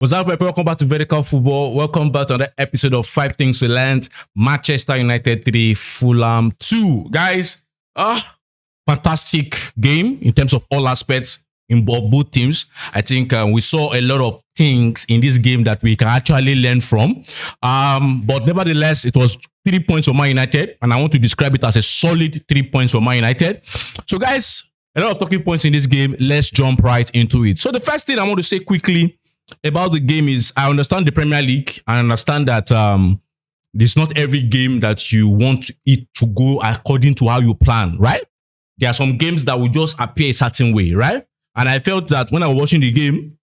What's up, everyone? Welcome back to Vertical Football. Welcome back to another episode of 5 Things We Learned. Manchester United 3, Fulham 2. Guys, fantastic game in terms of all aspects in both teams. I think we saw a lot of things in this game that we can actually learn from. But nevertheless, it was 3 points for Man United, and I want to describe it as a solid 3 points for Man United. So, guys, a lot of talking points in this game. Let's jump right into it. So, the first thing I want to say quickly about the game is I understand the Premier League. I understand that it's not every game that you want it to go according to how you plan, right? There are some games that will just appear a certain way, right? And I felt that when I was watching the game,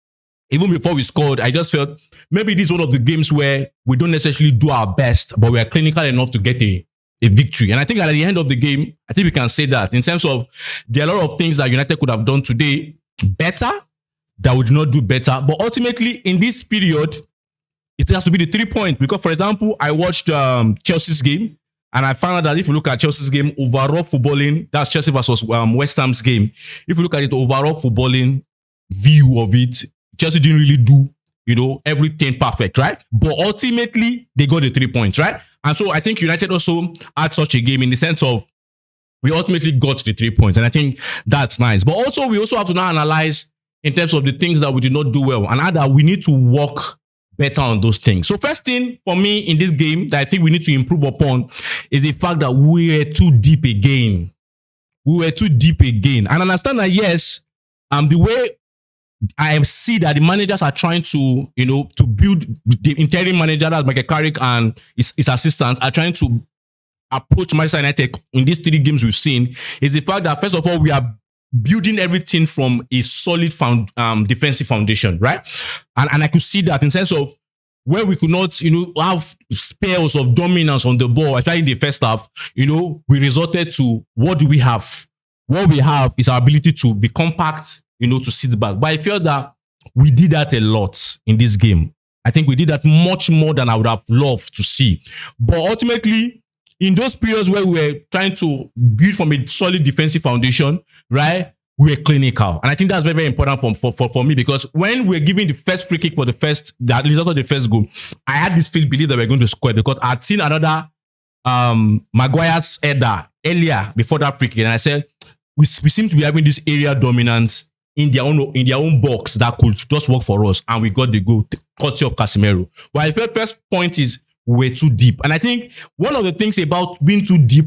even before we scored, I just felt maybe this is one of the games where we don't necessarily do our best, but we are clinical enough to get a victory. And I think at the end of the game, I think we can say that in terms of there are a lot of things that United could have done today better, that we did not do better. But ultimately, in this period, it has to be the 3 points. Because, for example, I watched Chelsea's game, and I found out that if you look at Chelsea's game, overall footballing, that's Chelsea versus West Ham's game. If you look at it, overall footballing view of it, Chelsea didn't really do, everything perfect, right? But ultimately, they got the 3 points, right? And so I think United also had such a game in the sense of we ultimately got the 3 points. And I think that's nice. But also, we also have to now analyze in terms of the things that we did not do well, and that we need to work better on those things. So first thing for me in this game that I think we need to improve upon is the fact that we were too deep again. And I understand that, yes, the way I see that the managers are trying to, to build the interim manager, that's Michael Carrick and his assistants are trying to approach Manchester United in these 3 games we've seen, is the fact that, first of all, we are building everything from a solid defensive foundation, right? And I could see that in sense of where we could not, have spells of dominance on the ball, especially in the first half, we resorted to what do we have? What we have is our ability to be compact, to sit back. But I feel that we did that a lot in this game. I think we did that much more than I would have loved to see. But ultimately, in those periods where we were trying to build from a solid defensive foundation, right, we were clinical. And I think that's very, very important for me, because when we're giving the first free kick for the result of the first goal, I had this belief that we're going to score, because I'd seen another Maguire's header earlier before that free kick, and I said, we seem to be having this area dominance in their own box that could just work for us, and we got the goal, courtesy of Casemiro. Well, the first point is we're too deep. And I think one of the things about being too deep,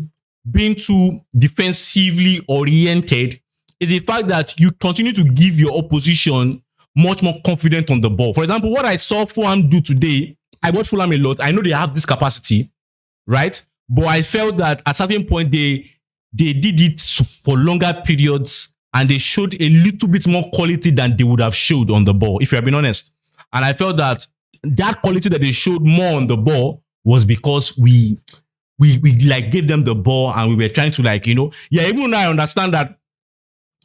being too defensively oriented, is the fact that you continue to give your opposition much more confidence on the ball. For example, what I saw Fulham do today, I watch Fulham a lot. I know they have this capacity, right? But I felt that at a certain point, they did it for longer periods, and they showed a little bit more quality than they would have showed on the ball, if you're being honest. And I felt that quality that they showed more on the ball was because we gave them the ball, and we were trying to even though I understand that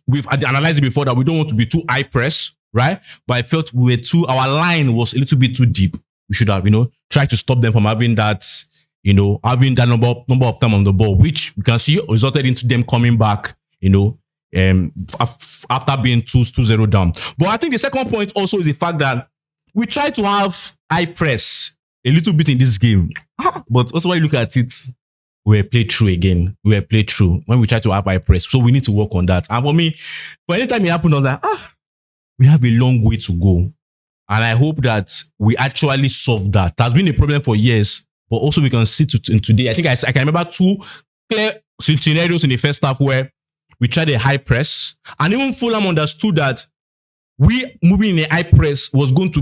we've analyzed it before that we don't want to be too high press, right? But I felt our line was a little bit too deep. We should have, tried to stop them from having that, number of time on the ball, which you can see resulted into them coming back, after being 2-0 down. But I think the second point also is the fact that we try to have high press a little bit in this game. But also when you look at it, we were played through again. We were played through when we try to have high press. So we need to work on that. And for me, for any time it happened, I was like, we have a long way to go. And I hope that we actually solve that. It has been a problem for years, but also we can see today. I think I can remember 2 clear scenarios in the first half where we tried a high press. And even Fulham understood that we moving in a high press was going to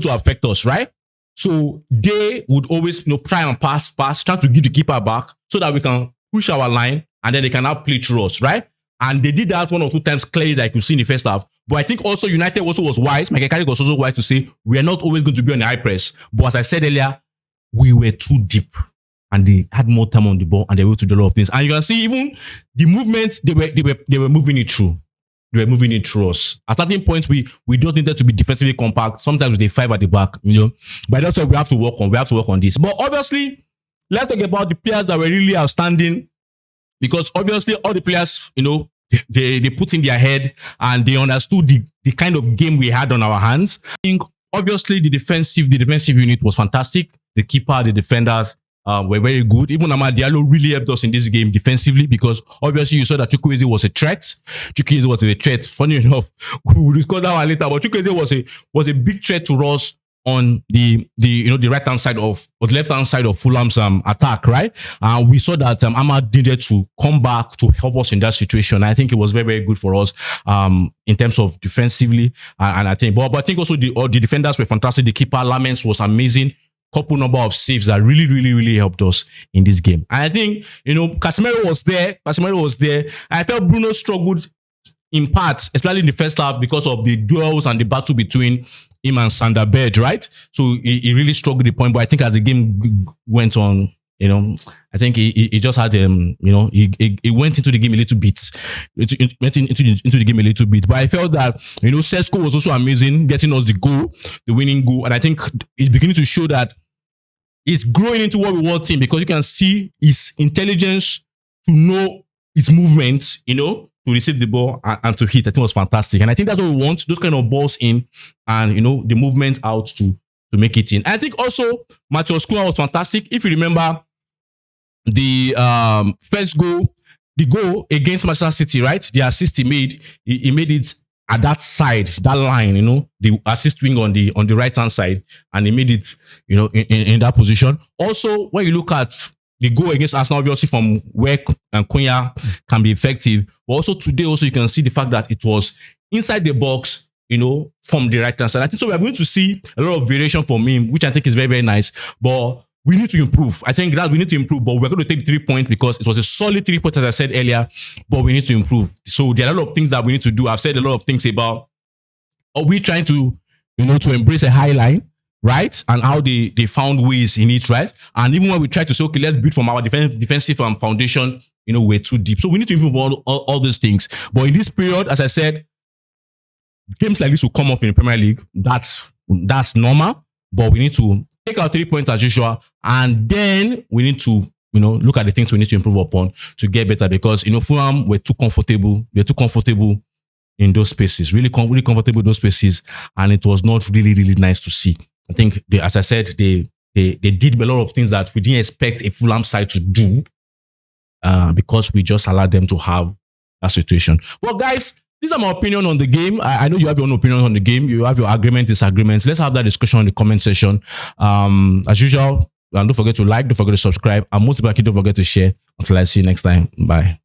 affect us, right? So they would always, try and pass, try to give the keeper back so that we can push our line, and then they can now play through us, right? And they did that 1 or 2 times clearly, like you see in the first half. But I think also United also was wise. Michael Carrick was also wise to say we are not always going to be on the high press. But as I said earlier, we were too deep, and they had more time on the ball, and they were able to do a lot of things. And you can see even the movements they were moving it through. They were moving it through us. At certain points, we just needed to be defensively compact. Sometimes with a 5 at the back, But that's what we have to work on. We have to work on this. But obviously, let's talk about the players that were really outstanding, because obviously all the players, they put in their head and they understood the kind of game we had on our hands. I think Obviously, the defensive unit was fantastic. The keeper, the defenders were very good. Even Amad Diallo really helped us in this game defensively because obviously you saw that Chukwueze was a threat. Chukwueze was a threat. Funny enough, we will discuss that one later. But Chukwueze was a big threat to us on the right hand side of or the left hand side of Fulham's attack, right? We saw that Amad needed to come back to help us in that situation. I think it was very, very good for us in terms of defensively, and I think, but I think also the defenders were fantastic. The keeper Lamens was amazing. Couple number of saves that really, really, really helped us in this game. And I think Casemiro was there. I felt Bruno struggled in parts, especially in the first half, because of the duels and the battle between him and Sander Berge, right? So he really struggled the point. But I think as the game went on, I think he just had he went into the game a little bit. Went into the game a little bit. But I felt that Sesko was also amazing, getting us the winning goal. And I think it's beginning to show that he's growing into what we want him, because you can see his intelligence to know his movement, to receive the ball and to hit. I think it was fantastic. And I think that's what we want, those kind of balls in and, the movement out to make it in. And I think also Matheus Cunha was fantastic. If you remember the first goal, the goal against Manchester City, right? The assist he made it at that side, that line, the assist wing on the right hand side, and he made it, in that position. Also, when you look at the goal against Arsenal, obviously from where Cunha can be effective, but also today, also you can see the fact that it was inside the box, from the right hand side. I think so. We are going to see a lot of variation from him, which I think is very, very nice. But we need to improve. I think that we need to improve, but we're going to take 3 points because it was a solid 3 points, as I said earlier, but we need to improve. So there are a lot of things that we need to do. I've said a lot of things about, are we trying to, to embrace a high line, right? And how they found ways in it, right? And even when we try to say, okay, let's build from our defensive foundation, we're too deep. So we need to improve all those things. But in this period, as I said, games like this will come up in the Premier League. That's normal, but we need to take our 3 points as usual, and then we need to, look at the things we need to improve upon to get better, because, Fulham were too comfortable. They're too comfortable in those spaces, really comfortable in those spaces, and it was not really, really nice to see. I think, as I said, they did a lot of things that we didn't expect a Fulham side to do, because we just allowed them to have that situation. Well, guys, these are my opinion on the game. I know you have your own opinion on the game. You have your disagreements. Let's have that discussion in the comment section. As usual, don't forget to like, don't forget to subscribe, and most importantly, don't forget to share. Until I see you next time. Bye.